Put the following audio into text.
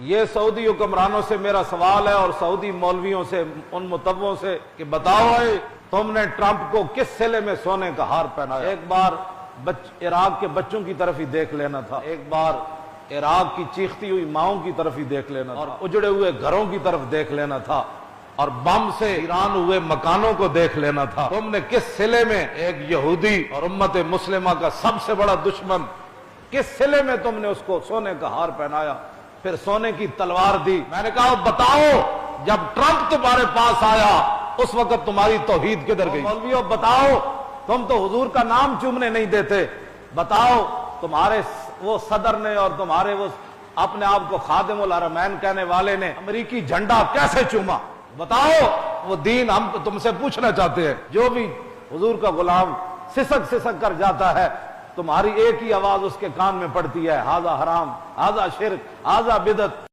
یہ سعودی حکمرانوں سے میرا سوال ہے اور سعودی مولویوں سے، ان متبعوں سے، کہ بتاؤ تم نے ٹرمپ کو کس صلے میں سونے کا ہار پہنایا؟ ایک بار عراق کے بچوں کی طرف ہی دیکھ لینا تھا، ایک بار عراق کی چیختی ہوئی ماؤں کی طرف ہی دیکھ لینا تھا، اور اجڑے ہوئے گھروں کی طرف دیکھ لینا تھا، اور بم سے ویران ہوئے مکانوں کو دیکھ لینا تھا۔ تم نے کس صلے میں ایک یہودی اور امت مسلمہ کا سب سے بڑا دشمن، کس صلے میں تم نے اس کو سونے کا ہار پہنایا، پھر سونے کی تلوار دی؟ میں نے کہا بتاؤ جب ٹرمپ تمہارے پاس آیا اس وقت تمہاری توحید کدھر گئی؟ مولویوں بتاؤ، تم تو حضور کا نام چومنے نہیں دیتے، بتاؤ تمہارے وہ صدر نے اور تمہارے وہ اپنے آپ کو خادم الحرمین کہنے والے نے امریکی جھنڈا کیسے چوما؟ بتاؤ وہ دین ہم تم سے پوچھنا چاہتے ہیں۔ جو بھی حضور کا غلام سسک سسک کر جاتا ہے تمہاری ایک ہی آواز اس کے کان میں پڑتی ہے، ھذا حرام، ھذا شرک، ھذا بدعت۔